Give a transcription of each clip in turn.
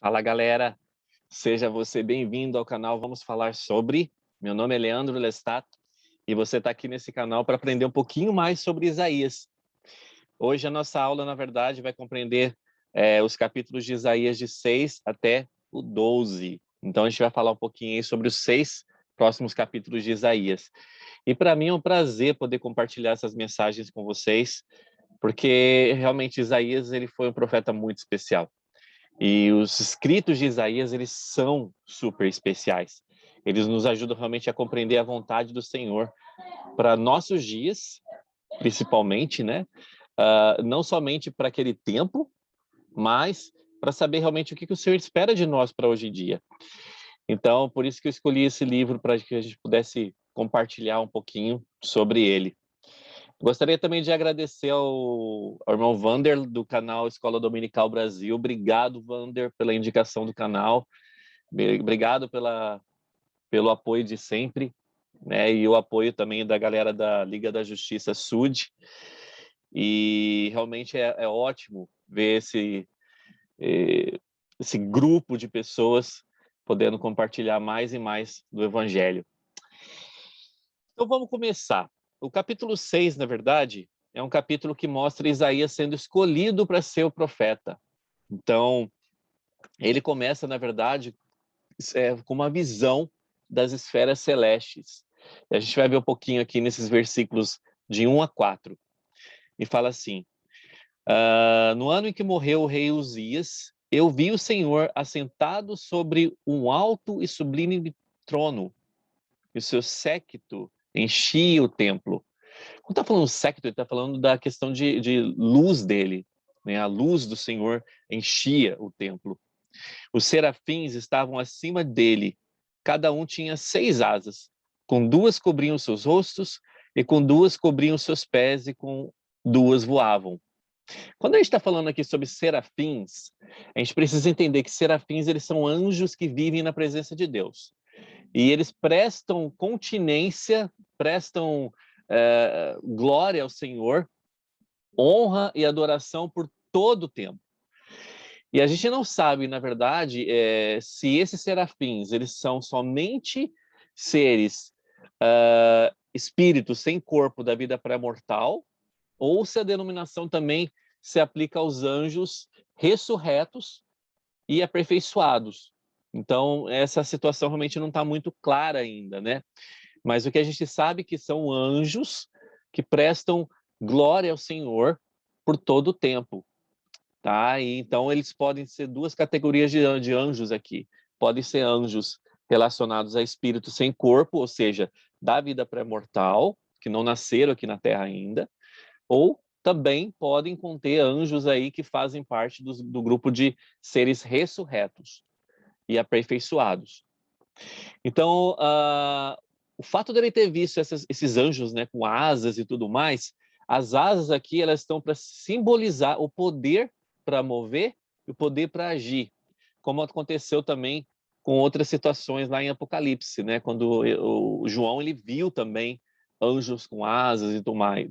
Fala galera, seja você bem-vindo ao canal Vamos Falar Sobre. Meu nome é Leandro Lestat e você está aqui nesse canal para aprender um pouquinho mais sobre Isaías. Hoje a nossa aula, na verdade, vai compreender os capítulos de Isaías de 6 até o 12. Então a gente vai falar um pouquinho aí sobre os 6 próximos capítulos de Isaías. E para mim é um prazer poder compartilhar essas mensagens com vocês, porque realmente Isaías ele foi um profeta muito especial. E os escritos de Isaías, eles são super especiais. Eles nos ajudam realmente a compreender a vontade do Senhor para nossos dias, principalmente, né? Não somente para aquele tempo, mas para saber realmente o que o Senhor espera de nós para hoje em dia. Então, por isso que eu escolhi esse livro, para que a gente pudesse compartilhar um pouquinho sobre ele. Gostaria também de agradecer ao irmão Vander, do canal Escola Dominical Brasil. Obrigado, Vander, pela indicação do canal. Obrigado pelo apoio de sempre, né? E o apoio também da galera da Liga da Justiça Sud. E realmente é ótimo ver esse grupo de pessoas podendo compartilhar mais e mais do Evangelho. Então vamos começar. O capítulo 6, na verdade, é um capítulo que mostra Isaías sendo escolhido para ser o profeta. Então, ele começa, na verdade, com uma visão das esferas celestes. E a gente vai ver um pouquinho aqui nesses versículos de 1 a 4. E fala assim: no ano em que morreu o rei Uzias, eu vi o Senhor assentado sobre um alto e sublime trono, e o seu séquito enchia o templo. Quando está falando séquito, ele está falando da questão de luz dele, né? A luz do Senhor enchia o templo. Os serafins estavam acima dele, cada um tinha 6 asas, com 2 cobriam seus rostos, e com 2 cobriam seus pés, e com 2 voavam. Quando a gente está falando aqui sobre serafins, a gente precisa entender que serafins eles são anjos que vivem na presença de Deus. E eles prestam continência, prestam glória ao Senhor, honra e adoração por todo o tempo. E a gente não sabe, na verdade, se esses serafins eles são somente seres, espíritos sem corpo da vida pré-mortal, ou se a denominação também se aplica aos anjos ressurretos e aperfeiçoados. Então, essa situação realmente não está muito clara ainda, né? Mas o que a gente sabe é que são anjos que prestam glória ao Senhor por todo o tempo, tá? E, então, eles podem ser 2 categorias de anjos aqui. Podem ser anjos relacionados a espíritos sem corpo, ou seja, da vida pré-mortal, que não nasceram aqui na Terra ainda, ou também podem conter anjos aí que fazem parte do grupo de seres ressurretos e aperfeiçoados. Então, o fato dele ter visto esses anjos, né, com asas e tudo mais, as asas aqui elas estão para simbolizar o poder para mover e o poder para agir, como aconteceu também com outras situações lá em Apocalipse, né, quando o João ele viu também anjos com asas e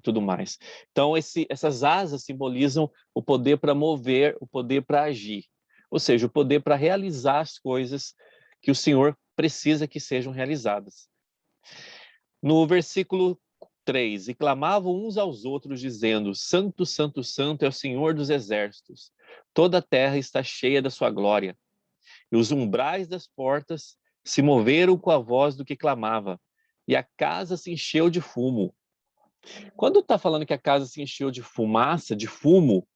tudo mais. Então, essas asas simbolizam o poder para mover, o poder para agir, ou seja, o poder para realizar as coisas que o Senhor precisa que sejam realizadas. No versículo 3, e clamavam uns aos outros, dizendo: Santo, Santo, Santo é o Senhor dos exércitos, toda a terra está cheia da sua glória. E os umbrais das portas se moveram com a voz do que clamava, e a casa se encheu de fumo. Quando está falando que a casa se encheu de fumaça, de fumo,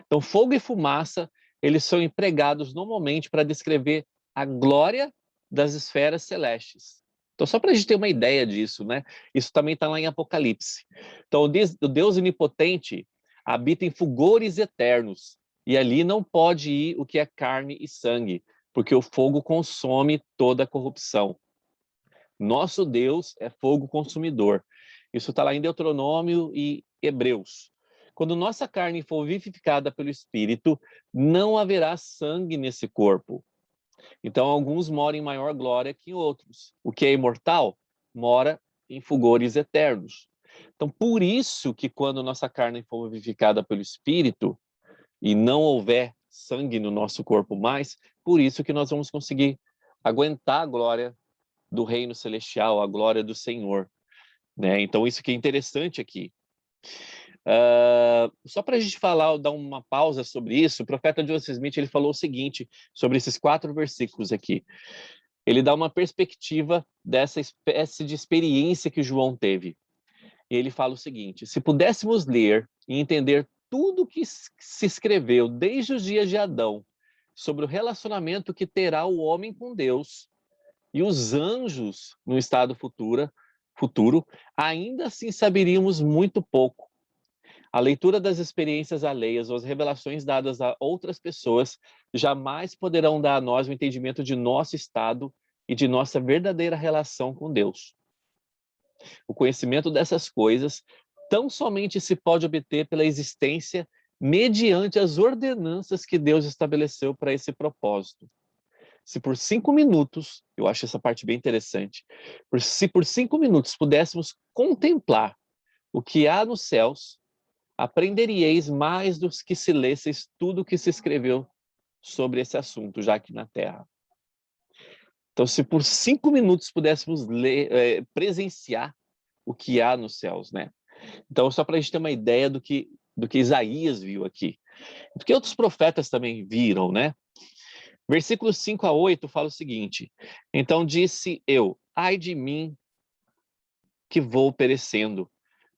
então fogo e fumaça, eles são empregados normalmente para descrever a glória das esferas celestes. Então, só para a gente ter uma ideia disso, né? Isso também está lá em Apocalipse. Então, o Deus onipotente habita em fulgores eternos, e ali não pode ir o que é carne e sangue, porque o fogo consome toda a corrupção. Nosso Deus é fogo consumidor. Isso está lá em Deuteronômio e Hebreus. Quando nossa carne for vivificada pelo Espírito, não haverá sangue nesse corpo. Então, alguns moram em maior glória que outros. O que é imortal mora em fulgores eternos. Então, por isso que quando nossa carne for vivificada pelo Espírito e não houver sangue no nosso corpo mais, por isso que nós vamos conseguir aguentar a glória do reino celestial, a glória do Senhor, né? Então isso que é interessante aqui. Só para a gente falar, dar uma pausa sobre isso, o profeta Joseph Smith ele falou o seguinte sobre esses 4 versículos aqui. Ele dá uma perspectiva dessa espécie de experiência que João teve. E ele fala o seguinte: se pudéssemos ler e entender tudo que se escreveu desde os dias de Adão sobre o relacionamento que terá o homem com Deus e os anjos no estado futuro, ainda assim saberíamos muito pouco. A leitura das experiências alheias ou as revelações dadas a outras pessoas jamais poderão dar a nós o entendimento de nosso estado e de nossa verdadeira relação com Deus. O conhecimento dessas coisas tão somente se pode obter pela existência mediante as ordenanças que Deus estabeleceu para esse propósito. Se por 5 minutos, eu acho essa parte bem interessante, se por 5 minutos pudéssemos contemplar o que há nos céus, aprenderíeis mais do que se lesseis tudo o que se escreveu sobre esse assunto, já aqui na Terra. Então, se por 5 minutos pudéssemos presenciar o que há nos céus, né? Então, só para a gente ter uma ideia do que Isaías viu aqui. Porque outros profetas também viram, né? Versículos 5 a 8 fala o seguinte: então disse eu, ai de mim que vou perecendo,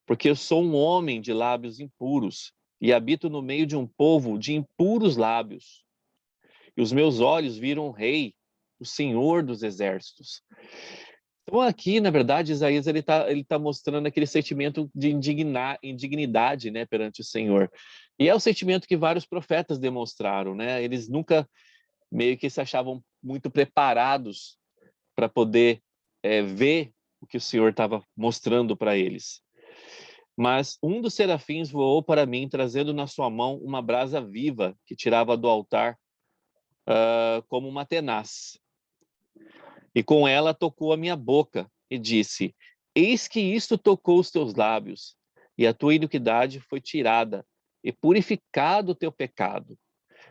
porque eu sou um homem de lábios impuros e habito no meio de um povo de impuros lábios. E os meus olhos viram o Rei, o Senhor dos Exércitos. Então aqui, na verdade, Isaías ele tá mostrando aquele sentimento de indignidade, né, perante o Senhor. E é o sentimento que vários profetas demonstraram, né? Eles nunca meio que se achavam muito preparados para poder ver o que o Senhor estava mostrando para eles. Mas um dos serafins voou para mim, trazendo na sua mão uma brasa viva que tirava do altar como uma tenaz. E com ela tocou a minha boca e disse: eis que isto tocou os teus lábios, e a tua iniquidade foi tirada, e purificado o teu pecado.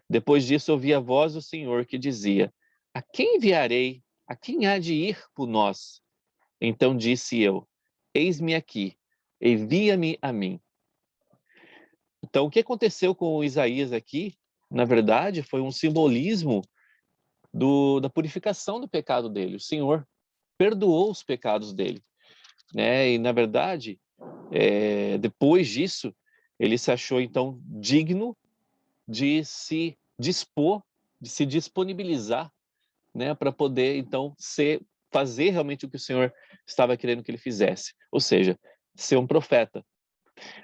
Depois disso ouvi a voz do Senhor que dizia: a quem enviarei? A quem há de ir por nós? Então disse eu: eis-me aqui, envia-me a mim. Então o que aconteceu com Isaías aqui, na verdade, foi um simbolismo da purificação do pecado dele. O Senhor perdoou os pecados dele, né? E na verdade, depois disso, ele se achou então digno de se dispor, de se disponibilizar, né, para poder então fazer realmente o que o Senhor estava querendo que ele fizesse, ou seja, ser um profeta.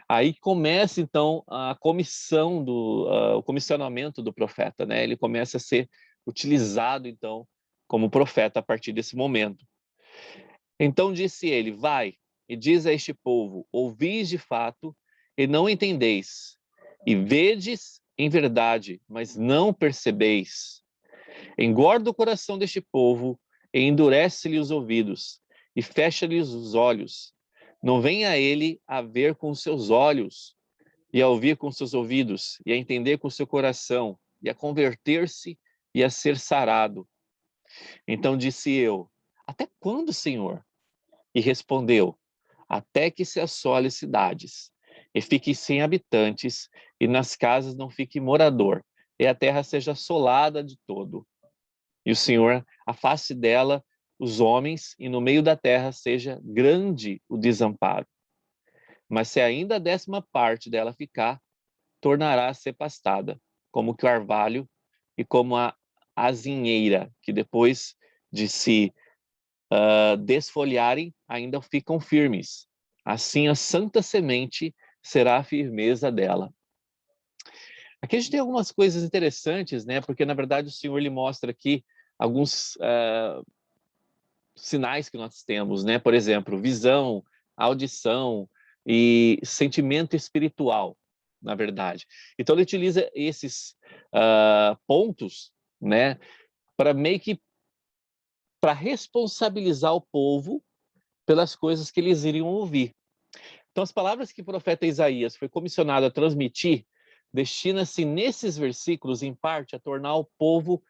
Aí começa então a comissão o comissionamento do profeta, né? Ele começa a ser utilizado então como profeta a partir desse momento. Então disse ele: vai e diz a este povo: ouvis de fato e não entendeis, e vedes em verdade, mas não percebeis. Engorda o coração deste povo e endurece-lhe os ouvidos e fecha-lhes os olhos. Não venha a ele a ver com seus olhos e a ouvir com seus ouvidos e a entender com seu coração e a converter-se e a ser sarado. Então disse eu: até quando, Senhor? E respondeu: até que se assole cidades e fique sem habitantes e nas casas não fique morador e a terra seja assolada de todo. E o Senhor afaste dela os homens, e no meio da terra seja grande o desamparo. Mas se ainda a 10ª parte dela ficar, tornará a ser pastada, como o carvalho e como a azinheira, que depois de se desfolharem, ainda ficam firmes. Assim a santa semente será a firmeza dela. Aqui a gente tem algumas coisas interessantes, né? Porque na verdade o Senhor lhe mostra aqui alguns sinais que nós temos, né? Por exemplo, visão, audição e sentimento espiritual, na verdade. Então ele utiliza esses pontos, né? Para meio que para responsabilizar o povo pelas coisas que eles iriam ouvir. Então as palavras que o profeta Isaías foi comissionado a transmitir destina-se nesses versículos, em parte, a tornar o povo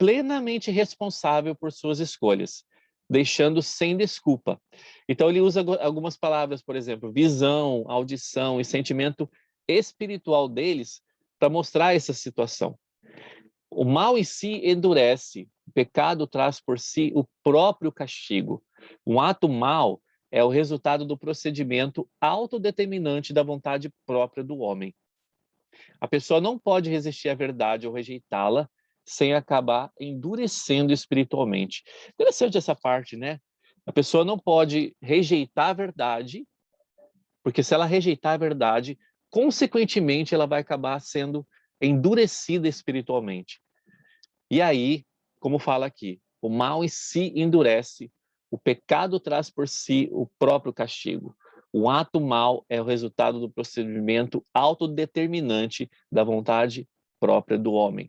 plenamente responsável por suas escolhas, deixando sem desculpa. Então ele usa algumas palavras, por exemplo, visão, audição e sentimento espiritual deles para mostrar essa situação. O mal em si endurece, o pecado traz por si o próprio castigo. Um ato mau é o resultado do procedimento autodeterminante da vontade própria do homem. A pessoa não pode resistir à verdade ou rejeitá-la sem acabar endurecendo espiritualmente. Interessante essa parte, né? A pessoa não pode rejeitar a verdade, porque se ela rejeitar a verdade, consequentemente ela vai acabar sendo endurecida espiritualmente. E aí, como fala aqui, o mal em si endurece, o pecado traz por si o próprio castigo. O ato mal é o resultado do procedimento autodeterminante da vontade própria do homem.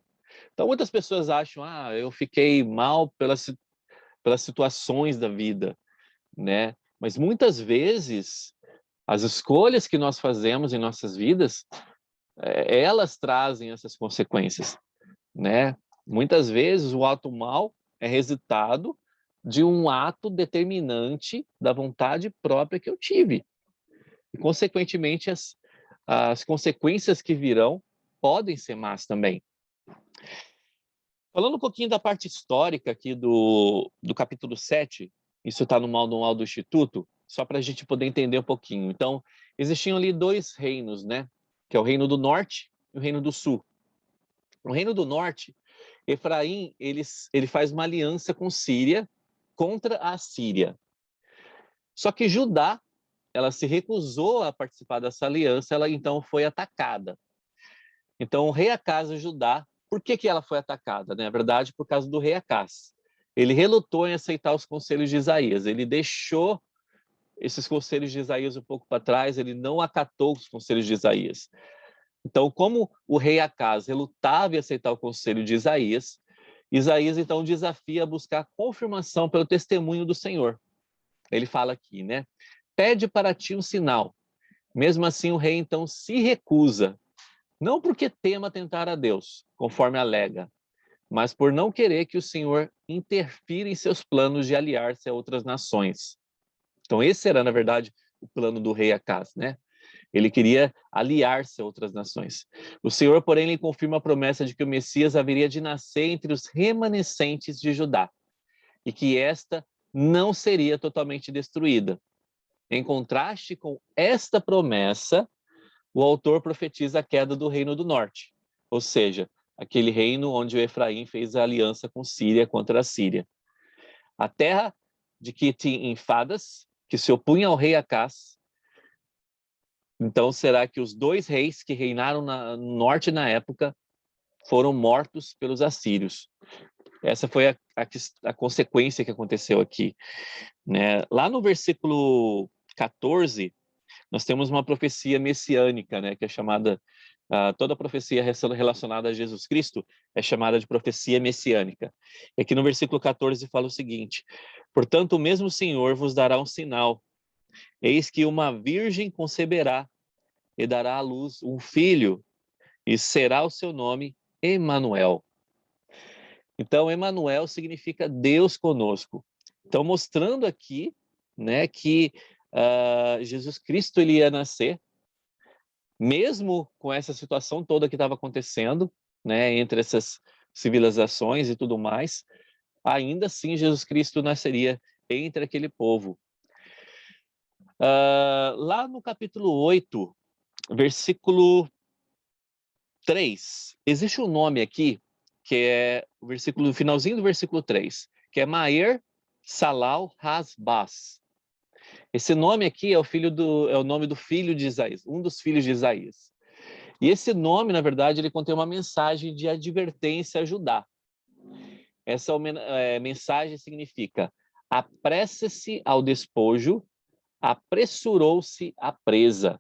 Então, muitas pessoas acham, eu fiquei mal pelas situações da vida, né? Mas muitas vezes, as escolhas que nós fazemos em nossas vidas, elas trazem essas consequências, né? Muitas vezes o ato mal é resultado de um ato determinante da vontade própria que eu tive. E, consequentemente, as consequências que virão podem ser más também. Falando um pouquinho da parte histórica aqui do capítulo 7, isso está no manual do Instituto, só para a gente poder entender um pouquinho. Então, existiam ali dois reinos, né? Que é o reino do norte e o reino do sul. O reino do norte, Efraim, ele faz uma aliança com Síria contra a Síria. Só que Judá, ela se recusou a participar dessa aliança, ela então foi atacada. Então, o rei Acaz de Judá, por que ela foi atacada? Na verdade, por causa do rei Acaz. Ele relutou em aceitar os conselhos de Isaías, ele deixou esses conselhos de Isaías um pouco para trás, ele não acatou os conselhos de Isaías. Então, como o rei Acaz relutava em aceitar o conselho de Isaías, Isaías então desafia a buscar confirmação pelo testemunho do Senhor. Ele fala aqui, né? Pede para ti um sinal. Mesmo assim, o rei então se recusa, não porque tema tentar a Deus, conforme alega, mas por não querer que o Senhor interfira em seus planos de aliar-se a outras nações. Então, esse era, na verdade, o plano do rei Acaz, né? Ele queria aliar-se a outras nações. O Senhor, porém, lhe confirma a promessa de que o Messias haveria de nascer entre os remanescentes de Judá e que esta não seria totalmente destruída. Em contraste com esta promessa, o autor profetiza a queda do reino do norte, ou seja, aquele reino onde o Efraim fez a aliança com Síria contra a Síria. A terra de Quitim-Infadas, que se opunha ao rei Acaz. Então, será que os dois reis que reinaram no norte na época foram mortos pelos assírios? Essa foi a consequência que aconteceu aqui, né? Lá no versículo 14, nós temos uma profecia messiânica, né? Que é chamada, toda profecia relacionada a Jesus Cristo é chamada de profecia messiânica. E aqui no versículo 14 fala o seguinte: portanto, o mesmo Senhor vos dará um sinal. Eis que uma virgem conceberá e dará à luz um filho, e será o seu nome Emanuel. Então, Emanuel significa Deus conosco. Então, mostrando aqui, né, que Jesus Cristo ele ia nascer, mesmo com essa situação toda que estava acontecendo, né, entre essas civilizações e tudo mais, ainda assim Jesus Cristo nasceria entre aquele povo. Lá no capítulo 8, versículo 3, existe um nome aqui, que é o finalzinho do versículo 3, que é Maer Salal Hasbaz. Esse nome aqui é o nome do filho de Isaías, um dos filhos de Isaías. E esse nome, na verdade, ele contém uma mensagem de advertência a Judá. Essa mensagem significa: apressa-se ao despojo, apressurou-se à presa.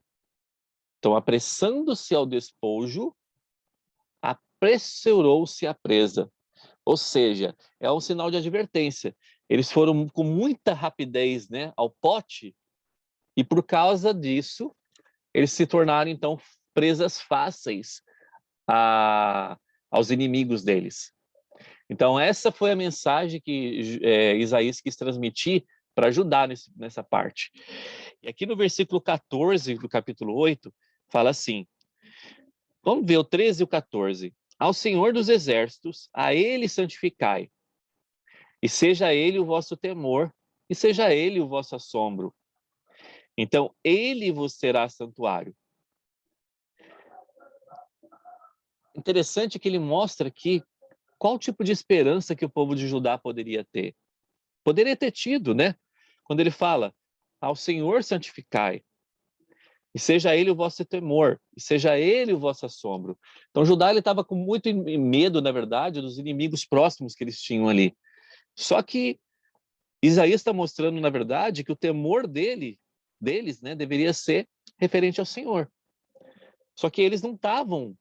Então, apressando-se ao despojo, apressurou-se à presa. Ou seja, é um sinal de advertência. Eles foram com muita rapidez, né, ao pote, e por causa disso, eles se tornaram, então, presas fáceis aos inimigos deles. Então, essa foi a mensagem que Isaías quis transmitir para ajudar nessa parte. E aqui no versículo 14 do capítulo 8, fala assim, vamos ver o 13 e o 14. Ao Senhor dos Exércitos, a Ele santificai, e seja Ele o vosso temor, e seja Ele o vosso assombro. Então, Ele vos será santuário. Interessante que ele mostra aqui qual tipo de esperança que o povo de Judá poderia ter. Poderia ter tido, né? Quando ele fala, ao Senhor santificai, e seja Ele o vosso temor, e seja Ele o vosso assombro. Então, Judá estava com muito medo, na verdade, dos inimigos próximos que eles tinham ali. Só que Isaías está mostrando, na verdade, que o temor deles, né, deveria ser referente ao Senhor. Só que eles não estavam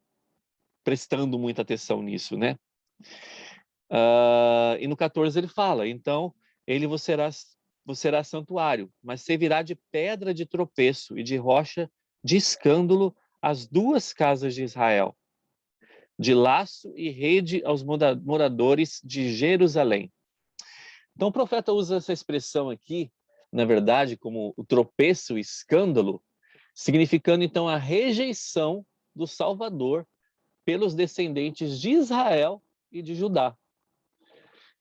prestando muita atenção nisso, né? E no 14 ele fala, então, ele vos será santuário, mas servirá de pedra de tropeço e de rocha de escândalo às duas casas de Israel, de laço e rede aos moradores de Jerusalém. Então o profeta usa essa expressão aqui, na verdade, como o tropeço, o escândalo, significando então a rejeição do Salvador pelos descendentes de Israel e de Judá.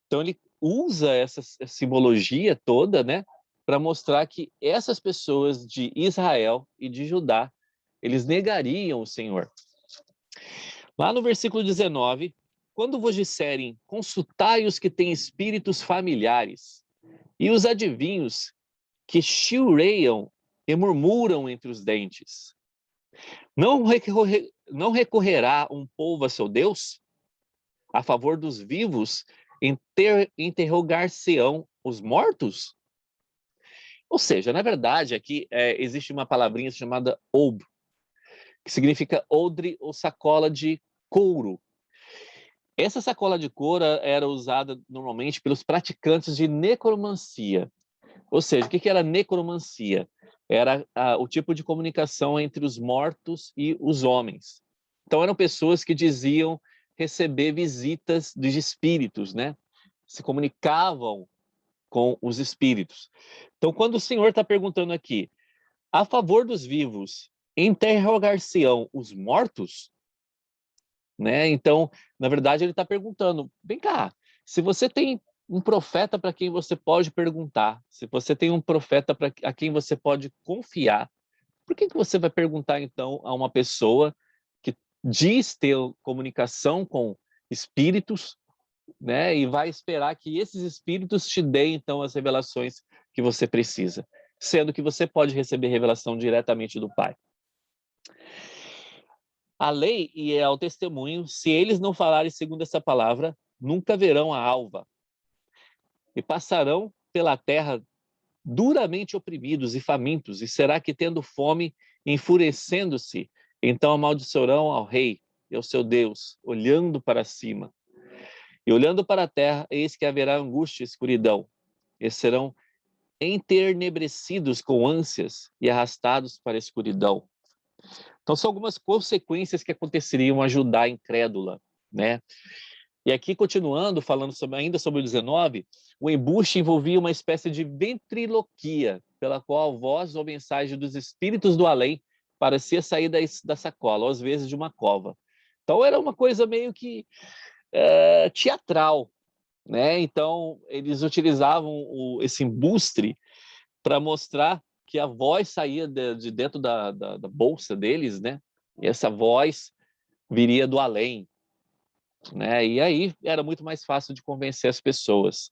Então ele usa essa simbologia toda, né, para mostrar que essas pessoas de Israel e de Judá, eles negariam o Senhor. Lá no versículo 19, quando vos disserem, consultai os que têm espíritos familiares e os adivinhos que chilreiam e murmuram entre os dentes. Não recorrerá um povo a seu Deus? A favor dos vivos, interrogar-se-ão os mortos? Ou seja, na verdade, aqui existe uma palavrinha chamada ob, que significa odre ou sacola de couro. Essa sacola de couro era usada normalmente pelos praticantes de necromancia. Ou seja, o que era necromancia? Era o tipo de comunicação entre os mortos e os homens. Então, eram pessoas que diziam receber visitas dos espíritos, né? Se comunicavam com os espíritos. Então, quando o Senhor está perguntando aqui, a favor dos vivos, interrogar-se-ão os mortos? Né? Então, na verdade, ele está perguntando, vem cá, se você tem um profeta para quem você pode perguntar, se você tem um profeta a quem você pode confiar, por que você vai perguntar, então, a uma pessoa que diz ter comunicação com espíritos, né, e vai esperar que esses espíritos te deem, então, as revelações que você precisa, sendo que você pode receber revelação diretamente do Pai? A lei e ao testemunho, se eles não falarem segundo essa palavra, nunca verão a alva, e passarão pela terra duramente oprimidos e famintos, e será que, tendo fome, enfurecendo-se, então amaldiçoarão ao rei e ao seu Deus, olhando para cima. E olhando para a terra, eis que haverá angústia e escuridão, e serão entenebrecidos com ânsias e arrastados para a escuridão. Então, são algumas consequências que aconteceriam a Judá incrédula, né? E aqui, continuando, falando ainda sobre o 19, o embuste envolvia uma espécie de ventriloquia, pela qual a voz ou mensagem dos espíritos do além parecia sair da sacola, ou às vezes de uma cova. Então, era uma coisa meio que teatral, né? Então, eles utilizavam esse embuste para mostrar que a voz saía de dentro da bolsa deles, né? E essa voz viria do além, né? E aí era muito mais fácil de convencer as pessoas.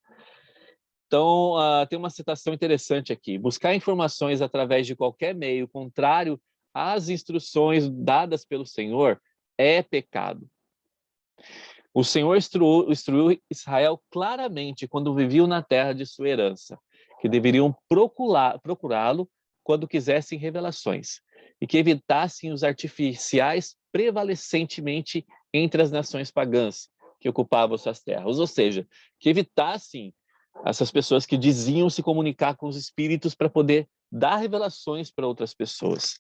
Então, tem uma citação interessante aqui. Buscar informações através de qualquer meio contrário às instruções dadas pelo Senhor é pecado. O Senhor instruiu Israel claramente quando viviam na terra de sua herança, que deveriam procurá-lo quando quisessem revelações, e que evitassem os artificiais prevalecentemente entre as nações pagãs que ocupavam suas terras. Ou seja, que evitassem essas pessoas que diziam se comunicar com os espíritos para poder dar revelações para outras pessoas.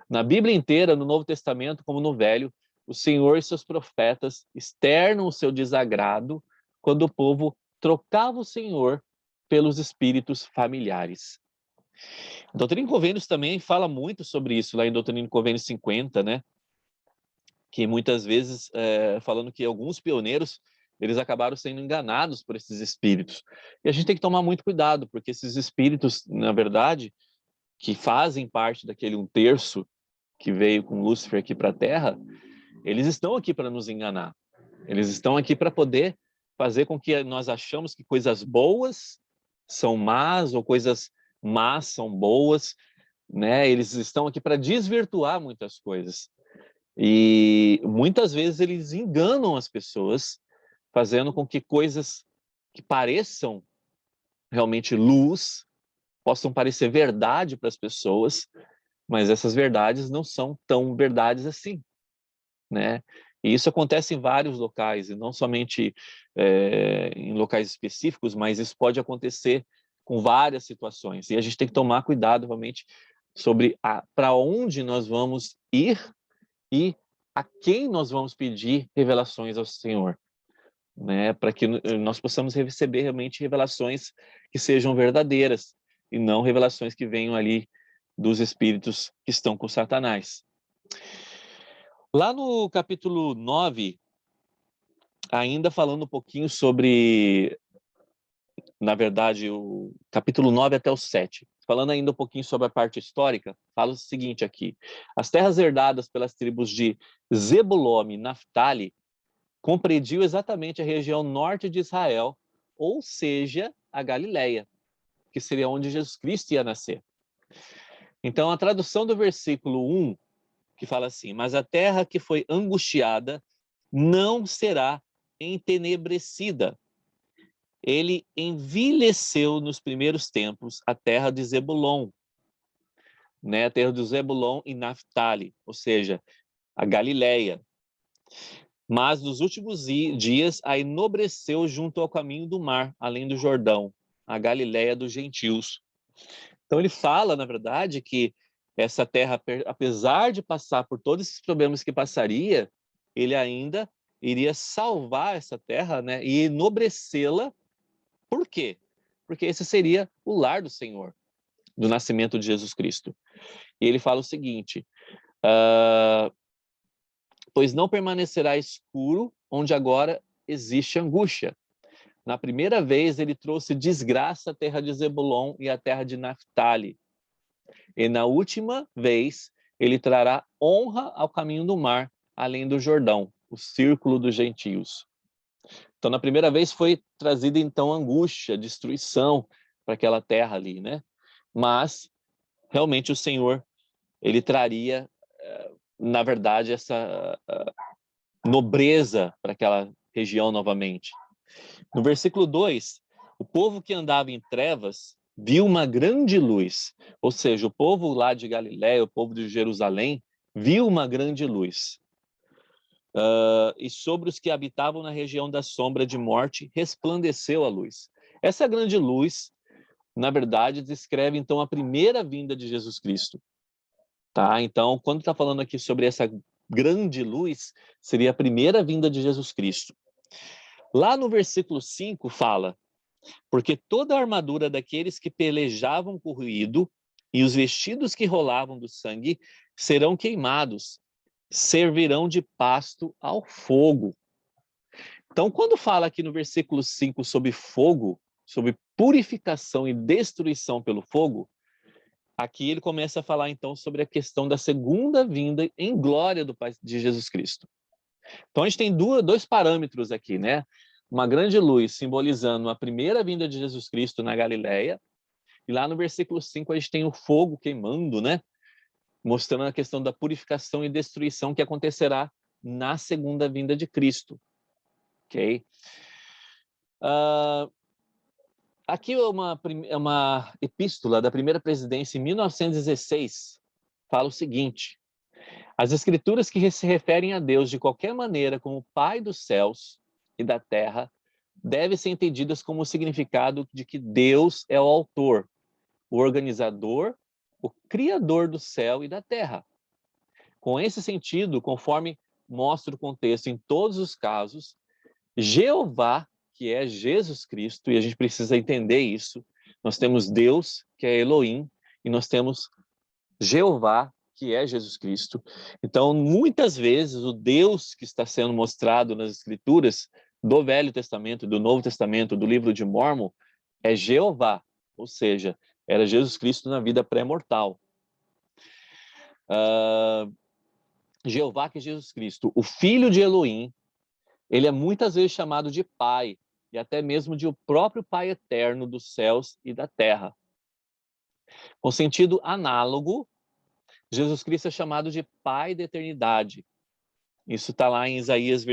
Na Bíblia inteira, no Novo Testamento como no Velho, o Senhor e seus profetas externam o seu desagrado quando o povo trocava o Senhor pelos espíritos familiares. Doutrina e Convênios também fala muito sobre isso, lá em Doutrina e Convênios 50, né? Que muitas vezes, falando que alguns pioneiros, eles acabaram sendo enganados por esses espíritos. E a gente tem que tomar muito cuidado, porque esses espíritos, na verdade, que fazem parte daquele 1/3 que veio com Lúcifer aqui para a Terra, eles estão aqui para nos enganar. Eles estão aqui para poder fazer com que nós achamos que coisas boas são más ou coisas más são boas, né? Eles estão aqui para desvirtuar muitas coisas. E muitas vezes eles enganam as pessoas, fazendo com que coisas que pareçam realmente luz possam parecer verdade para as pessoas, mas essas verdades não são tão verdades assim, né? E isso acontece em vários locais, e não somente em locais específicos, mas isso pode acontecer com várias situações. E a gente tem que tomar cuidado realmente sobre para onde nós vamos ir e a quem nós vamos pedir revelações ao Senhor, né? Para que nós possamos receber realmente revelações que sejam verdadeiras e não revelações que venham ali dos espíritos que estão com Satanás. Lá no capítulo 9, ainda falando um pouquinho sobre, na verdade, o capítulo 9 até o 7, falando ainda um pouquinho sobre a parte histórica, fala o seguinte aqui: as terras herdadas pelas tribos de Zebulon e Naftali compreendiam exatamente a região norte de Israel, ou seja, a Galileia, que seria onde Jesus Cristo ia nascer. Então, a tradução do versículo 1, que fala assim: mas a terra que foi angustiada não será entenebrecida. Ele envileceu nos primeiros tempos a terra de Zebulon, né? A terra de Zebulon e Naftali, ou seja, a Galileia. Mas nos últimos dias a enobreceu junto ao caminho do mar, além do Jordão, a Galileia dos gentios. Então ele fala, na verdade, que essa terra, apesar de passar por todos esses problemas que passaria, ele ainda iria salvar essa terra, né, e enobrecê-la. Por quê? Porque esse seria o lar do Senhor, do nascimento de Jesus Cristo. E ele fala o seguinte: pois não permanecerá escuro onde agora existe angústia. Na primeira vez ele trouxe desgraça à terra de Zebulon e à terra de Naftali. E na última vez ele trará honra ao caminho do mar, além do Jordão, o círculo dos gentios. Então, na primeira vez foi trazida então angústia, destruição para aquela terra ali, né? Mas realmente o Senhor, ele traria, na verdade, essa nobreza para aquela região novamente. No versículo 2, o povo que andava em trevas viu uma grande luz, ou seja, o povo lá de Galiléia, o povo de Jerusalém, viu uma grande luz. E sobre os que habitavam na região da sombra de morte, resplandeceu a luz. Essa grande luz, na verdade, descreve então a primeira vinda de Jesus Cristo. Tá? Então, quando está falando aqui sobre essa grande luz, seria a primeira vinda de Jesus Cristo. Lá no versículo 5 fala: porque toda a armadura daqueles que pelejavam com ruído e os vestidos que rolavam do sangue serão queimados, servirão de pasto ao fogo. Então, quando fala aqui no versículo 5 sobre fogo, sobre purificação e destruição pelo fogo, aqui ele começa a falar então sobre a questão da segunda vinda em glória de Jesus Cristo. Então a gente tem dois parâmetros aqui, né? Uma grande luz simbolizando a primeira vinda de Jesus Cristo na Galileia, e lá no versículo 5 a gente tem o fogo queimando, né? Mostrando a questão da purificação e destruição que acontecerá na segunda vinda de Cristo. Ok? Aqui é uma epístola da primeira presidência em 1916, fala o seguinte: as escrituras que se referem a Deus de qualquer maneira como Pai dos céus e da terra devem ser entendidas como o significado de que Deus é o autor, o organizador, o criador do céu e da terra. Com esse sentido, conforme mostra o contexto em todos os casos, Jeová, que é Jesus Cristo, e a gente precisa entender isso. Nós temos Deus, que é Elohim, e nós temos Jeová, que é Jesus Cristo. Então, muitas vezes, o Deus que está sendo mostrado nas Escrituras, do Velho Testamento, do Novo Testamento, do livro de Mórmon, é Jeová, ou seja, era Jesus Cristo na vida pré-mortal. Jeová, que é Jesus Cristo, o Filho de Elohim, ele é muitas vezes chamado de Pai, e até mesmo de o próprio Pai eterno dos céus e da terra. Com sentido análogo, Jesus Cristo é chamado de Pai da eternidade. Isso está lá em Isaías,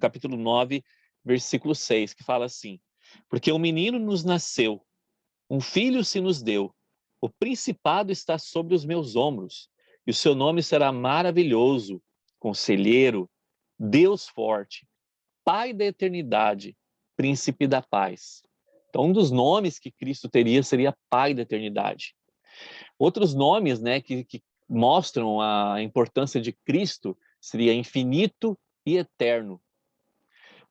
capítulo 9, versículo 6, que fala assim: porque um menino nos nasceu, um filho se nos deu, o principado está sobre os meus ombros, e o seu nome será maravilhoso, conselheiro, Deus forte, Pai da eternidade, príncipe da paz. Então, um dos nomes que Cristo teria seria Pai da eternidade. Outros nomes, né, que mostram a importância de Cristo seria infinito e eterno.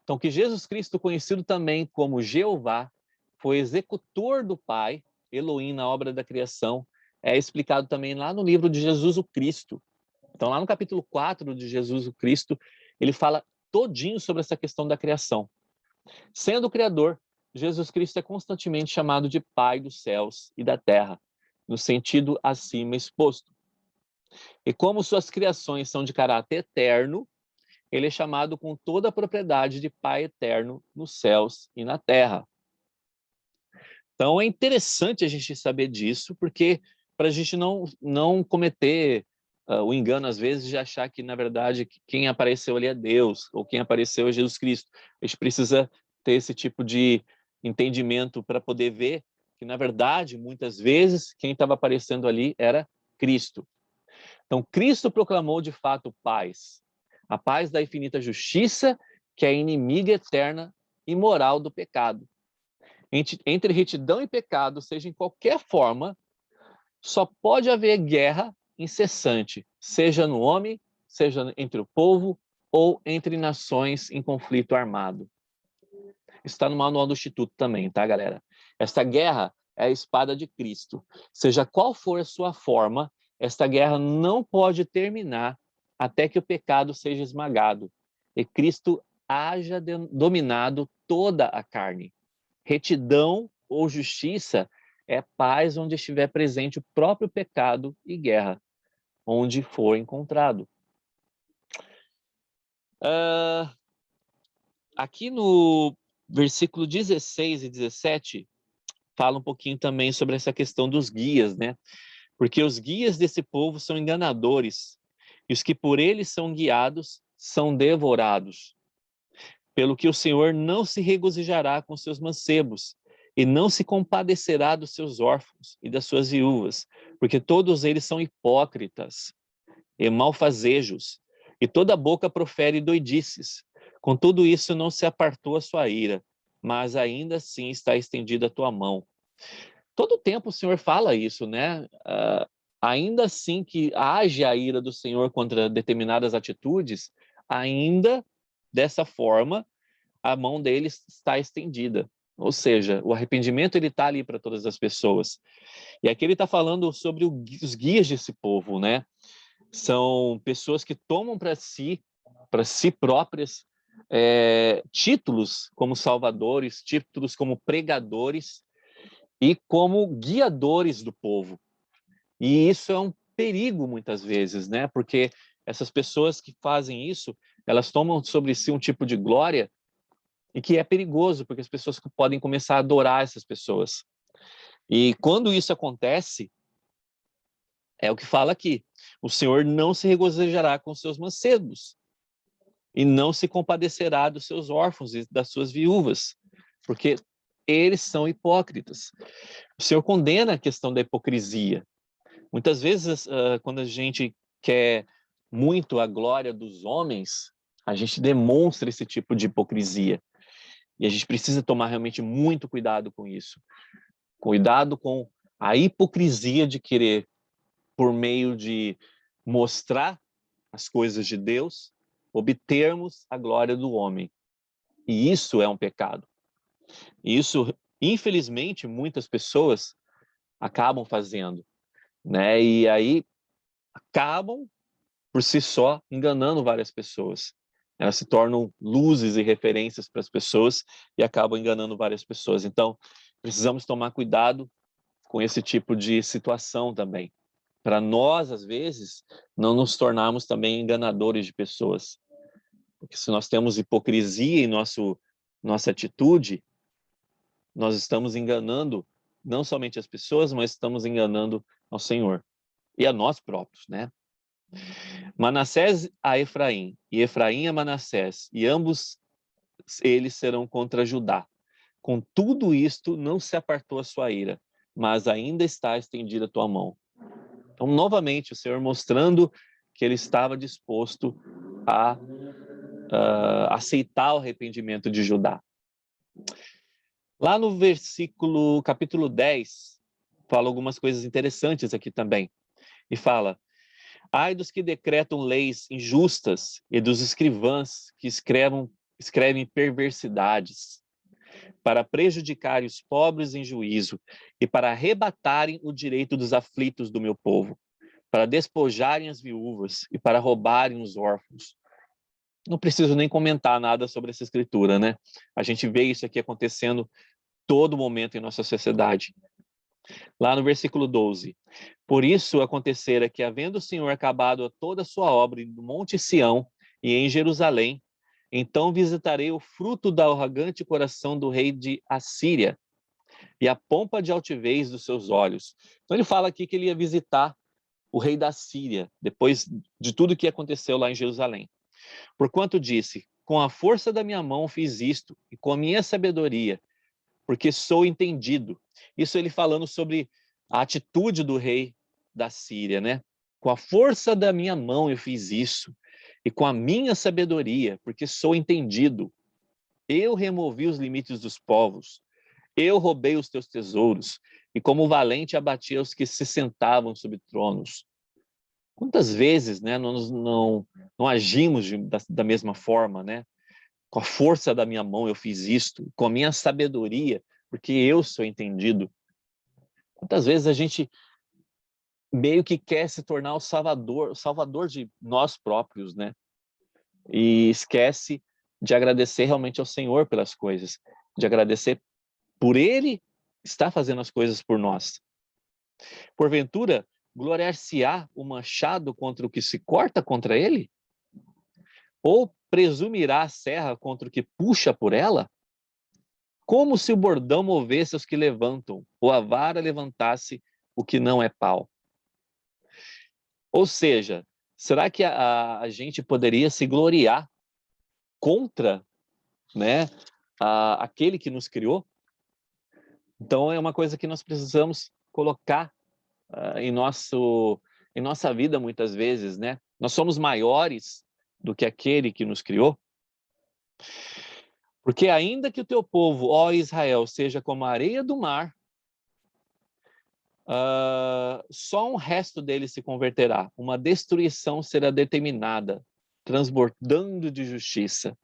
Então, que Jesus Cristo, conhecido também como Jeová, foi executor do Pai, Elohim, na obra da criação, é explicado também lá no livro de Jesus o Cristo. Então, lá no capítulo 4 de Jesus o Cristo, ele fala todinho sobre essa questão da criação. Sendo o Criador, Jesus Cristo é constantemente chamado de Pai dos céus e da terra, no sentido acima exposto. E como suas criações são de caráter eterno, ele é chamado com toda a propriedade de Pai eterno nos céus e na terra. Então é interessante a gente saber disso, porque para a gente não cometer o engano, às vezes, de achar que, na verdade, quem apareceu ali é Deus, ou quem apareceu é Jesus Cristo. A gente precisa ter esse tipo de entendimento para poder ver que, na verdade, muitas vezes, quem estava aparecendo ali era Cristo. Então, Cristo proclamou, de fato, paz. A paz da infinita justiça, que é inimiga eterna e moral do pecado. Entre retidão e pecado, seja em qualquer forma, só pode haver guerra incessante, seja no homem, seja entre o povo ou entre nações em conflito armado. Isso está no manual do Instituto também, tá, galera? Esta guerra é a espada de Cristo. Seja qual for a sua forma, esta guerra não pode terminar até que o pecado seja esmagado e Cristo haja dominado toda a carne. Retidão ou justiça é paz onde estiver presente o próprio pecado e guerra, onde for encontrado. Aqui no versículo 16 e 17, fala um pouquinho também sobre essa questão dos guias, né? Porque os guias desse povo são enganadores, e os que por eles são guiados são devorados. Pelo que o Senhor não se regozijará com seus mancebos, e não se compadecerá dos seus órfãos e das suas viúvas, porque todos eles são hipócritas e malfazejos, e toda boca profere doidices. Com tudo isso não se apartou a sua ira, mas ainda assim está estendida a tua mão. Todo tempo o Senhor fala isso, né? Ainda assim que age a ira do Senhor contra determinadas atitudes, ainda dessa forma a mão dele está estendida. Ou seja, o arrependimento ele está ali para todas as pessoas. E aqui ele está falando sobre os guias desse povo, né? São pessoas que tomam para si próprias, títulos como salvadores, títulos como pregadores e como guiadores do povo. E isso é um perigo muitas vezes, né? Porque essas pessoas que fazem isso, elas tomam sobre si um tipo de glória e que é perigoso, porque as pessoas podem começar a adorar essas pessoas. E quando isso acontece, é o que fala aqui, o Senhor não se regozijará com seus mancebos e não se compadecerá dos seus órfãos e das suas viúvas, porque eles são hipócritas. O Senhor condena a questão da hipocrisia. Muitas vezes, quando a gente quer muito a glória dos homens, a gente demonstra esse tipo de hipocrisia. E a gente precisa tomar realmente muito cuidado com isso. Cuidado com a hipocrisia de querer, por meio de mostrar as coisas de Deus, obtermos a glória do homem. E isso é um pecado. E isso, infelizmente, muitas pessoas acabam fazendo, né? E aí acabam, por si só, enganando várias pessoas. Elas se tornam luzes e referências para as pessoas e acabam enganando várias pessoas. Então, precisamos tomar cuidado com esse tipo de situação também, para nós, às vezes, não nos tornarmos também enganadores de pessoas. Porque se nós temos hipocrisia em nossa atitude, nós estamos enganando não somente as pessoas, mas estamos enganando ao Senhor e a nós próprios, né? Manassés a Efraim, e Efraim a Manassés, e ambos eles serão contra Judá. Com tudo isto, não se apartou a sua ira, mas ainda está estendida a tua mão. Então, novamente, o Senhor mostrando que ele estava disposto a aceitar o arrependimento de Judá. Lá no capítulo 10, fala algumas coisas interessantes aqui também. E fala: ai dos que decretam leis injustas e dos escrivãs que escrevem perversidades, para prejudicarem os pobres em juízo e para arrebatarem o direito dos aflitos do meu povo, para despojarem as viúvas e para roubarem os órfãos. Não preciso nem comentar nada sobre essa escritura, né? A gente vê isso aqui acontecendo todo momento em nossa sociedade. Lá no versículo 12. Por isso acontecera que, havendo o Senhor acabado toda a sua obra no Monte Sião e em Jerusalém, então visitarei o fruto do arrogante coração do rei de Assíria e a pompa de altivez dos seus olhos. Então ele fala aqui que ele ia visitar o rei da Síria, depois de tudo que aconteceu lá em Jerusalém. Porquanto disse: com a força da minha mão fiz isto, e com a minha sabedoria, porque sou entendido. Isso ele falando sobre a atitude do rei da Síria, né? Com a força da minha mão eu fiz isso, e com a minha sabedoria, porque sou entendido. Eu removi os limites dos povos, eu roubei os teus tesouros, e como valente abati os que se sentavam sobre tronos. Quantas vezes, né, nós não agimos da mesma forma, né? Com a força da minha mão eu fiz isto, com a minha sabedoria, porque eu sou entendido. Quantas vezes a gente meio que quer se tornar o salvador de nós próprios, né? E esquece de agradecer realmente ao Senhor pelas coisas, de agradecer por Ele estar fazendo as coisas por nós. Porventura, gloriar-se-á o machado contra o que se corta contra ele? Ou presumirá a serra contra o que puxa por ela? Como se o bordão movesse os que levantam, ou a vara levantasse o que não é pau. Ou seja, será que a gente poderia se gloriar contra, né, aquele que nos criou? Então é uma coisa que nós precisamos colocar em nossa vida muitas vezes, né? Nós somos maiores do que aquele que nos criou. Porque ainda que o teu povo, ó Israel, seja como a areia do mar, só um resto dele se converterá. Uma destruição será determinada, transbordando de justiça.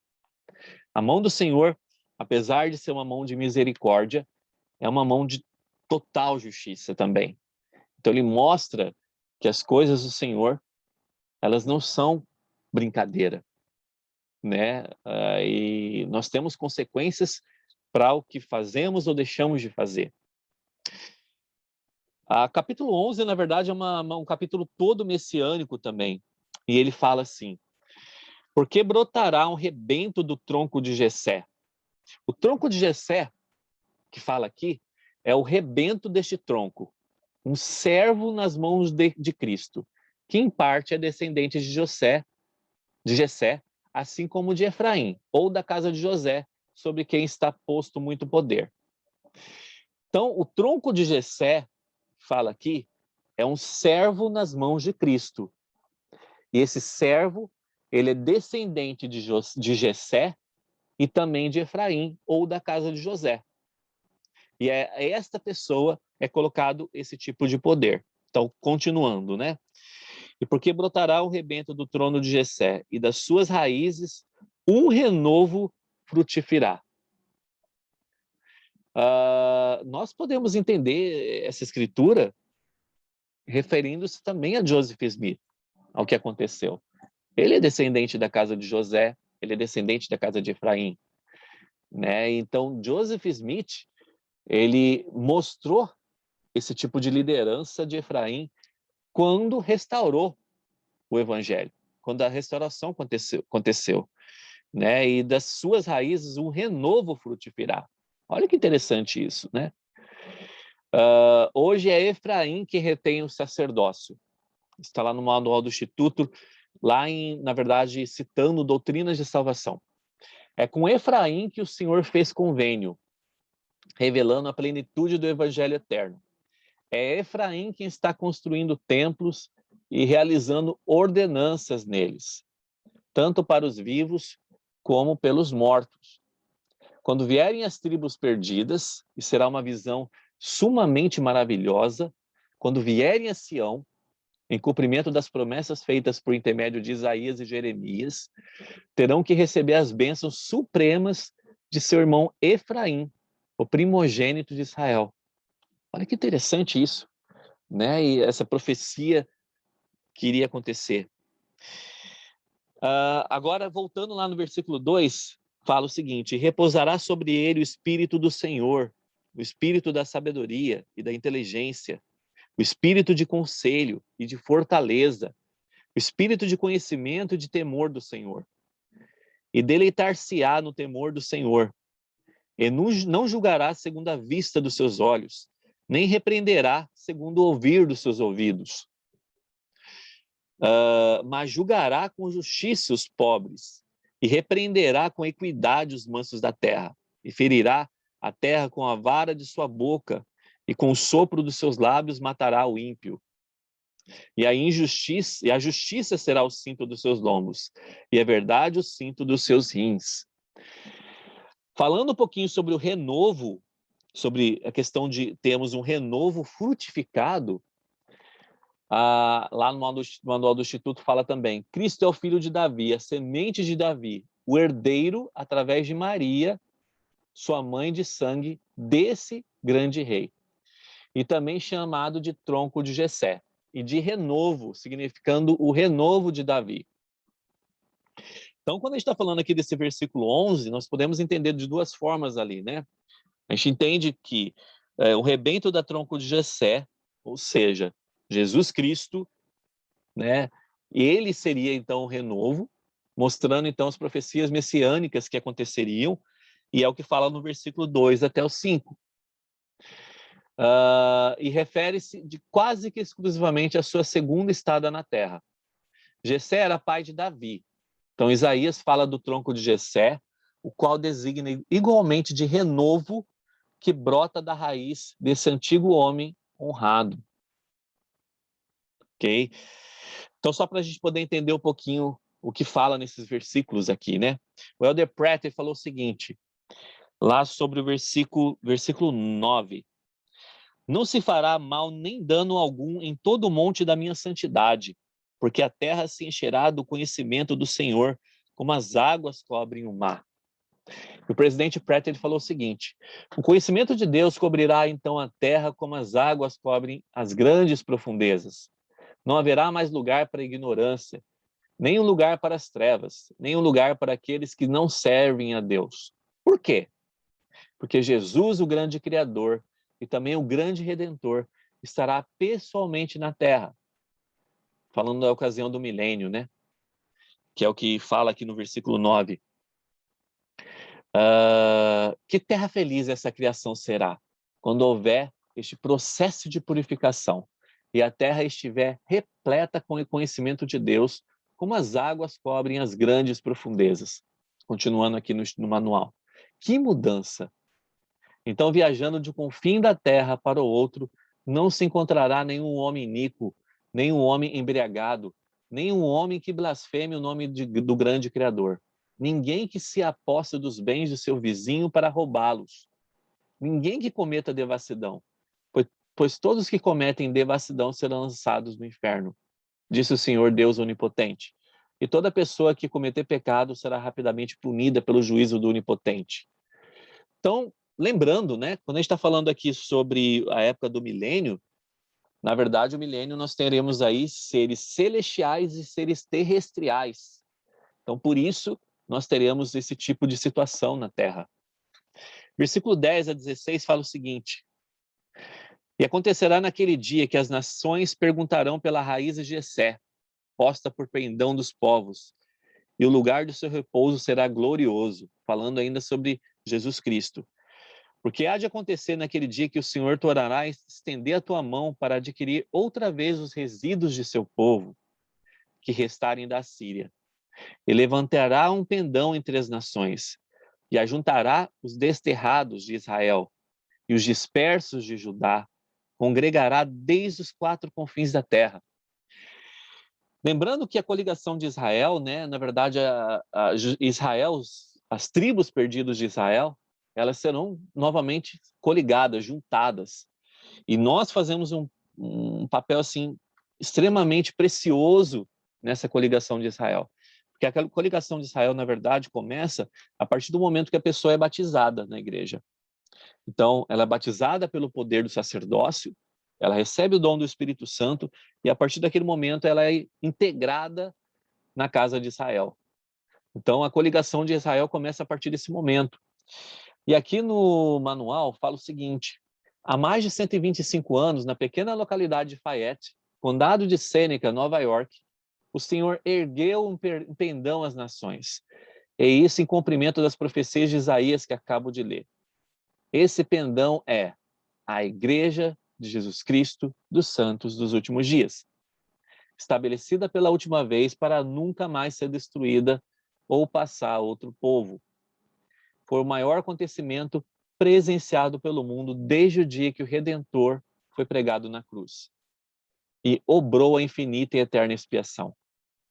A mão do Senhor, apesar de ser uma mão de misericórdia, é uma mão de total justiça também. Então ele mostra que as coisas do Senhor, elas não são brincadeira, né? E nós temos consequências para o que fazemos ou deixamos de fazer. Capítulo 11, na verdade, é um capítulo todo messiânico também. E ele fala assim: porque brotará um rebento do tronco de Jessé. O tronco de Jessé, que fala aqui, é o rebento deste tronco, um servo nas mãos de Cristo, que em parte é descendente de Jessé, assim como de Efraim, ou da casa de José, sobre quem está posto muito poder. Então, o tronco de Jessé, fala aqui, é um servo nas mãos de Cristo. E esse servo, ele é descendente de Jessé e também de Efraim, ou da casa de José. E esta pessoa é colocado esse tipo de poder. Então, continuando, né? E porque brotará o rebento do trono de Jessé, e das suas raízes um renovo frutificará. Nós podemos entender essa escritura referindo-se também a Joseph Smith, ao que aconteceu. Ele é descendente da casa de José, ele é descendente da casa de Efraim, né? Então, Joseph Smith, ele mostrou esse tipo de liderança de Efraim quando restaurou o evangelho, quando a restauração aconteceu, né? E das suas raízes um renovo frutificará. Olha que interessante isso, né? Hoje é Efraim que retém o sacerdócio. Está lá no manual do Instituto, na verdade, citando doutrinas de salvação. É com Efraim que o Senhor fez convênio, revelando a plenitude do evangelho eterno. É Efraim quem está construindo templos e realizando ordenanças neles, tanto para os vivos como pelos mortos. Quando vierem as tribos perdidas, e será uma visão sumamente maravilhosa, quando vierem a Sião, em cumprimento das promessas feitas por intermédio de Isaías e Jeremias, terão que receber as bênçãos supremas de seu irmão Efraim, o primogênito de Israel. Olha que interessante isso, né? E essa profecia que iria acontecer. Agora, voltando lá no versículo 2, fala o seguinte: repousará sobre ele o Espírito do Senhor, o Espírito da sabedoria e da inteligência, o Espírito de conselho e de fortaleza, o Espírito de conhecimento e de temor do Senhor. E deleitar-se-á no temor do Senhor, e não julgará segundo a vista dos seus olhos, nem repreenderá segundo o ouvir dos seus ouvidos. Mas julgará com justiça os pobres, e repreenderá com equidade os mansos da terra, e ferirá a terra com a vara de sua boca, e com o sopro dos seus lábios matará o ímpio. E a justiça será o cinto dos seus lombos, e a verdade o cinto dos seus rins. Falando um pouquinho sobre o renovo, sobre a questão de termos um renovo frutificado, lá no manual do Instituto fala também: Cristo é o filho de Davi, a semente de Davi, o herdeiro através de Maria, sua mãe de sangue, desse grande rei. E também chamado de tronco de Jessé, e de renovo, significando o renovo de Davi. Então, quando a gente está falando aqui desse versículo 11, nós podemos entender de duas formas ali, né? A gente entende que o rebento da tronco de Jessé, ou seja, Jesus Cristo, né? Ele seria então o renovo, mostrando então as profecias messiânicas que aconteceriam, e é o que fala no versículo 2 até o 5. E refere-se quase que exclusivamente à sua segunda estada na terra. Jessé era pai de Davi. Então Isaías fala do tronco de Jessé, o qual designa igualmente de renovo que brota da raiz desse antigo homem honrado. Ok? Então, só para a gente poder entender um pouquinho o que fala nesses versículos aqui, né? O Elder Pratt falou o seguinte, lá sobre o versículo 9. Não se fará mal nem dano algum em todo o monte da minha santidade, porque a terra se encherá do conhecimento do Senhor, como as águas cobrem o mar. O presidente Pratt ele falou o seguinte: o conhecimento de Deus cobrirá então a terra como as águas cobrem as grandes profundezas. Não haverá mais lugar para a ignorância, nem um lugar para as trevas, nem um lugar para aqueles que não servem a Deus. Por quê? Porque Jesus, o grande Criador, e também o grande Redentor, estará pessoalmente na terra. Falando da ocasião do milênio, né? Que é o que fala aqui no versículo 9. Que terra feliz essa criação será, quando houver este processo de purificação e a terra estiver repleta com o conhecimento de Deus, como as águas cobrem as grandes profundezas. Continuando aqui no manual. Que mudança! Então, viajando de um confim da terra para o outro, não se encontrará nenhum homem iníquo, nenhum homem embriagado, nenhum homem que blasfeme o nome do grande Criador. Ninguém que se aposse dos bens de seu vizinho para roubá-los. Ninguém que cometa devassidão, pois todos que cometem devassidão serão lançados no inferno, disse o Senhor Deus Onipotente. E toda pessoa que cometer pecado será rapidamente punida pelo juízo do Onipotente. Então, lembrando, né, quando a gente está falando aqui sobre a época do milênio, na verdade, o milênio nós teremos aí seres celestiais e seres terrestriais. Então, por isso, nós teremos esse tipo de situação na Terra. Versículo 10 a 16 fala o seguinte: E acontecerá naquele dia que as nações perguntarão pela raiz de Jessé, posta por pendão dos povos, e o lugar do seu repouso será glorioso, falando ainda sobre Jesus Cristo. Porque há de acontecer naquele dia que o Senhor te orará estender a tua mão para adquirir outra vez os resíduos de seu povo, que restarem da Síria. E levantará um pendão entre as nações, e ajuntará os desterrados de Israel, e os dispersos de Judá, congregará desde os quatro confins da terra. Lembrando que a coligação de Israel, né, na verdade, Israel, as tribos perdidas de Israel, elas serão novamente coligadas, juntadas. E nós fazemos um papel assim extremamente precioso nessa coligação de Israel. Porque a coligação de Israel, na verdade, começa a partir do momento que a pessoa é batizada na igreja. Então, ela é batizada pelo poder do sacerdócio, ela recebe o dom do Espírito Santo e a partir daquele momento ela é integrada na casa de Israel. Então, a coligação de Israel começa a partir desse momento. E aqui no manual fala o seguinte: há mais de 125 anos, na pequena localidade de Fayette, condado de Sêneca, Nova York, o Senhor ergueu um pendão às nações. E isso em cumprimento das profecias de Isaías que acabo de ler. Esse pendão é a Igreja de Jesus Cristo dos Santos dos Últimos Dias, estabelecida pela última vez para nunca mais ser destruída ou passar a outro povo. Foi o maior acontecimento presenciado pelo mundo desde o dia que o Redentor foi pregado na cruz e obrou a infinita e eterna expiação.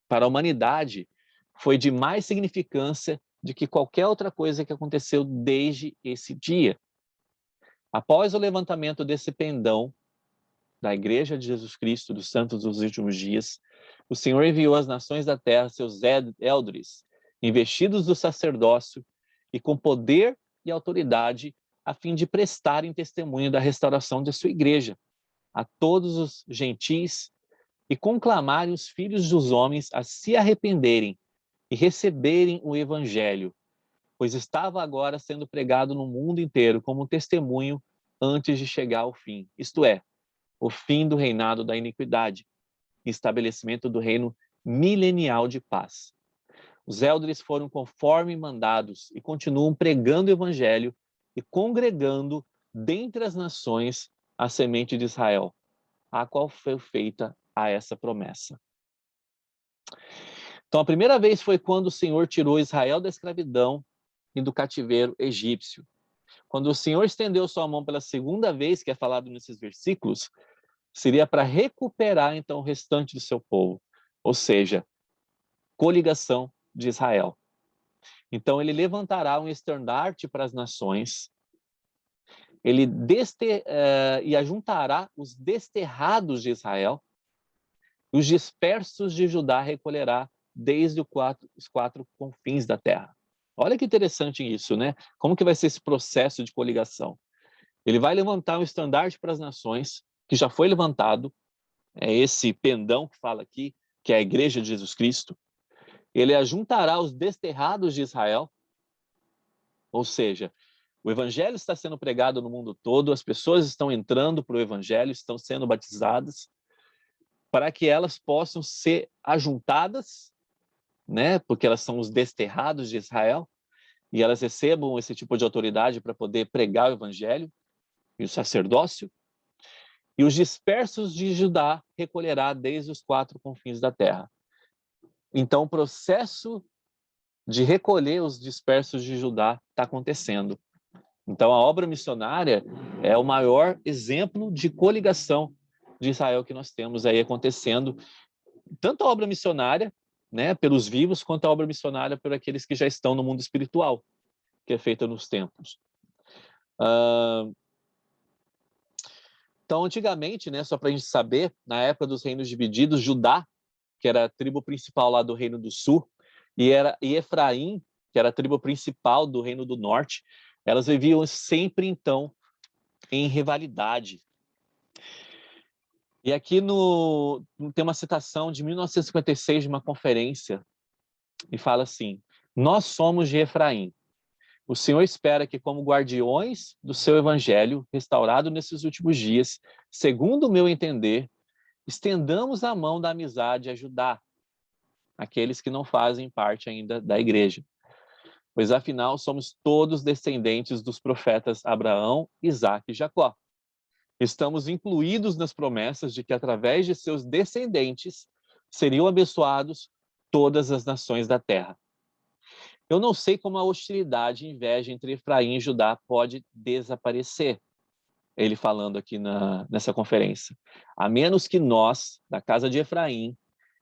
Para a humanidade, foi de mais significância do que qualquer outra coisa que aconteceu desde esse dia. Após o levantamento desse pendão da Igreja de Jesus Cristo dos Santos dos Últimos Dias, o Senhor enviou às nações da terra seus eldres, investidos do sacerdócio e com poder e autoridade, a fim de prestarem testemunho da restauração de sua igreja a todos os gentis e conclamarem os filhos dos homens a se arrependerem e receberem o evangelho, pois estava agora sendo pregado no mundo inteiro como testemunho antes de chegar ao fim, isto é, o fim do reinado da iniquidade, e estabelecimento do reino milenial de paz. Os eldres foram conforme mandados e continuam pregando o evangelho e congregando dentre as nações a semente de Israel, a qual foi feita a essa promessa. Então, a primeira vez foi quando o Senhor tirou Israel da escravidão e do cativeiro egípcio. Quando o Senhor estendeu sua mão pela segunda vez, que é falado nesses versículos, seria para recuperar, então, o restante do seu povo, ou seja, coligação de Israel. Então, ele levantará um estandarte para as nações, ele e ajuntará os desterrados de Israel, os dispersos de Judá recolherá desde os quatro confins da terra. Olha que interessante isso, né? Como que vai ser esse processo de coligação? Ele vai levantar um estandarte para as nações, que já foi levantado, é esse pendão que fala aqui, que é a Igreja de Jesus Cristo. Ele ajuntará os desterrados de Israel, ou seja, o evangelho está sendo pregado no mundo todo, as pessoas estão entrando para o evangelho, estão sendo batizadas, para que elas possam ser ajuntadas, né? Porque elas são os desterrados de Israel, e elas recebam esse tipo de autoridade para poder pregar o evangelho e o sacerdócio. E os dispersos de Judá recolherá desde os quatro confins da terra. Então, o processo de recolher os dispersos de Judá está acontecendo. Então, a obra missionária é o maior exemplo de coligação de Israel que nós temos aí acontecendo, tanto a obra missionária, né, pelos vivos, quanto a obra missionária por aqueles que já estão no mundo espiritual, que é feita nos templos. Então, antigamente, né, só para a gente saber, na época dos reinos divididos, Judá, que era a tribo principal lá do Reino do Sul, e Efraim, que era a tribo principal do Reino do Norte, Elas viviam sempre, então, em rivalidade. E aqui tem uma citação de 1956 de uma conferência, e fala assim: nós somos de Efraim. O Senhor espera que, como guardiões do seu evangelho, restaurado nesses últimos dias, segundo o meu entender, estendamos a mão da amizade e ajudar aqueles que não fazem parte ainda da igreja. Pois, afinal, somos todos descendentes dos profetas Abraão, Isaque e Jacó. Estamos incluídos nas promessas de que, através de seus descendentes, seriam abençoados todas as nações da terra. Eu não sei como a hostilidade e inveja entre Efraim e Judá pode desaparecer. Ele falando aqui nessa conferência. A menos que nós, da casa de Efraim,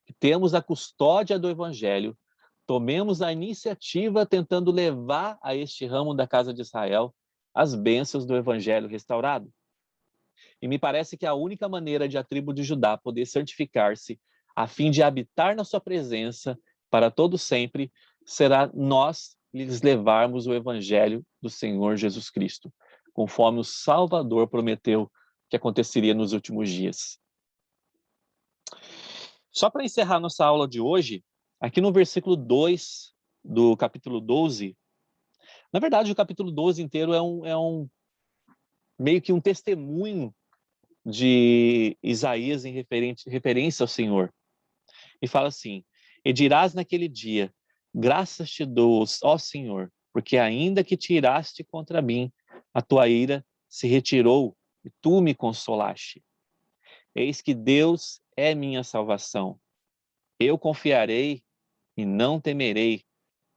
que temos a custódia do evangelho, tomemos a iniciativa tentando levar a este ramo da casa de Israel as bênçãos do evangelho restaurado. E me parece que a única maneira de a tribo de Judá poder santificar-se, a fim de habitar na sua presença para todo sempre, será nós lhes levarmos o evangelho do Senhor Jesus Cristo, conforme o Salvador prometeu que aconteceria nos últimos dias. Só para encerrar nossa aula de hoje, aqui no versículo 2 do capítulo 12, na verdade o capítulo 12 inteiro é um meio que um testemunho de Isaías em referência ao Senhor. E fala assim: e dirás naquele dia, graças te dou, ó Senhor, porque ainda que tiraste contra mim, a tua ira se retirou e tu me consolaste. Eis que Deus é minha salvação. Eu confiarei e não temerei,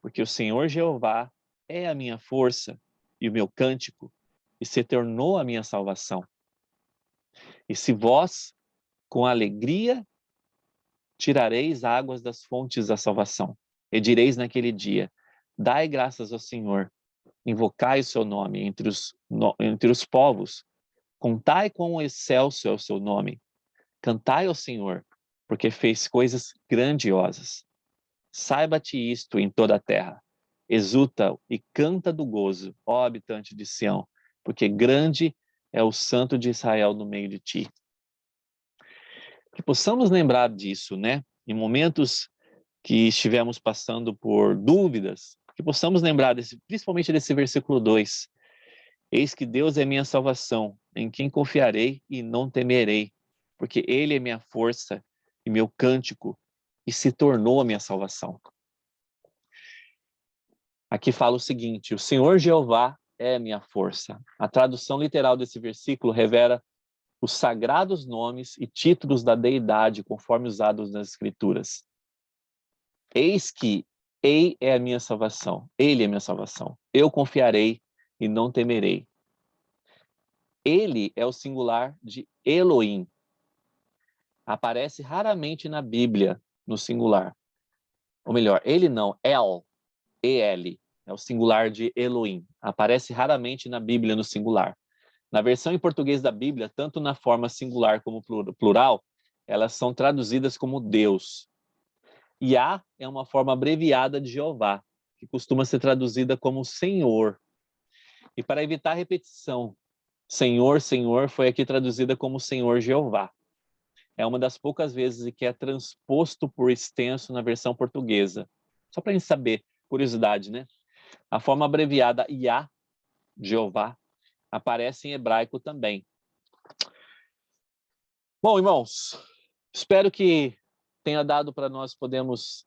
porque o Senhor Jeová é a minha força e o meu cântico, e se tornou a minha salvação. E se vós, com alegria, tirareis águas das fontes da salvação, e direis naquele dia: dai graças ao Senhor, invocai o seu nome entre os povos, contai quão excelso é o seu nome, cantai ao Senhor, porque fez coisas grandiosas. Saiba-te isto em toda a terra, exulta e canta do gozo, ó habitante de Sião, porque grande é o Santo de Israel no meio de ti. Que possamos lembrar disso, né? Em momentos que estivermos passando por dúvidas, que possamos lembrar principalmente desse versículo 2. Eis que Deus é minha salvação, em quem confiarei e não temerei, porque Ele é minha força e meu cântico, e se tornou a minha salvação. Aqui fala o seguinte: o Senhor Jeová é minha força. A tradução literal desse versículo revela os sagrados nomes e títulos da deidade conforme usados nas Escrituras. Eis que Ei é a minha salvação, Ele é a minha salvação. Eu confiarei e não temerei. Ele é o singular de Elohim. Aparece raramente na Bíblia no singular. Ou melhor, ele não, El, E-L, é o singular de Elohim. Aparece raramente na Bíblia no singular. Na versão em português da Bíblia, tanto na forma singular como plural, elas são traduzidas como Deus. Yah é uma forma abreviada de Jeová, que costuma ser traduzida como Senhor. E para evitar repetição, Senhor, Senhor, foi aqui traduzida como Senhor Jeová. É uma das poucas vezes em que é transposto por extenso na versão portuguesa. Só para a gente saber, curiosidade, né? A forma abreviada Yah, Jeová, aparece em hebraico também. Bom, irmãos, espero que tenha dado para nós podermos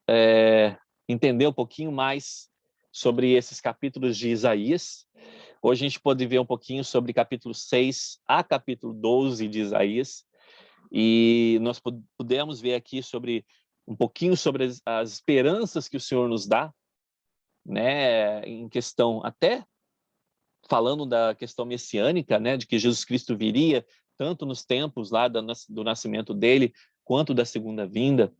entender um pouquinho mais sobre esses capítulos de Isaías. Hoje a gente pode ver um pouquinho sobre capítulo 6 a capítulo 12 de Isaías. E nós pudemos ver aqui um pouquinho sobre as esperanças que o Senhor nos dá, né, em questão, até falando da questão messiânica, né, de que Jesus Cristo viria, tanto nos tempos lá do nascimento dele, quanto da segunda vinda,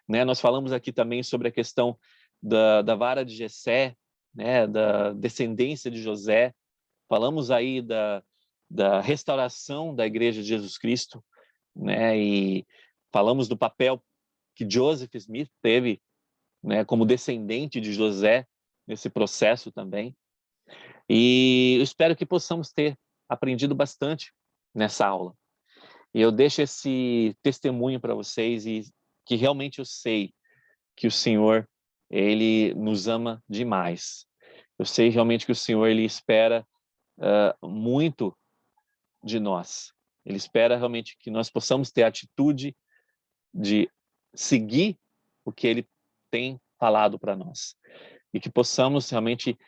né? Nós falamos aqui também sobre a questão da vara de Jessé, né, da descendência de José, falamos aí da restauração da Igreja de Jesus Cristo, né, e falamos do papel que Joseph Smith teve, né, como descendente de José nesse processo também. E eu espero que possamos ter aprendido bastante nessa aula. E eu deixo esse testemunho para vocês e que realmente eu sei que o Senhor, Ele nos ama demais. Eu sei realmente que o Senhor, Ele espera muito de nós. Ele espera realmente que nós possamos ter a atitude de seguir o que Ele tem falado para nós. E que possamos realmente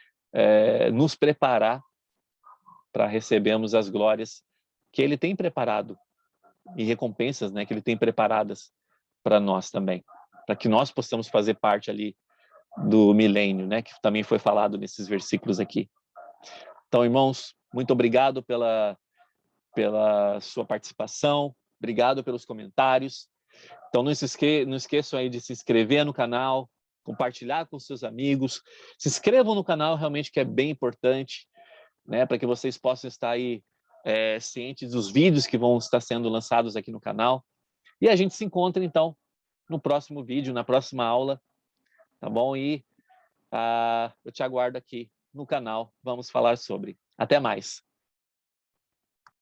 nos preparar para recebermos as glórias que Ele tem preparado e recompensas, né, que Ele tem preparadas para nós também, para que nós possamos fazer parte ali do milênio, né, que também foi falado nesses versículos aqui. Então, irmãos, muito obrigado pela sua participação, obrigado pelos comentários. Então, não esqueçam aí de se inscrever no canal, compartilhar com seus amigos, se inscrevam no canal, realmente que é bem importante, né, para que vocês possam estar aí cientes dos vídeos que vão estar sendo lançados aqui no canal. E a gente se encontra, então, no próximo vídeo, na próxima aula, tá bom? E eu te aguardo aqui no canal, vamos falar sobre. Até mais!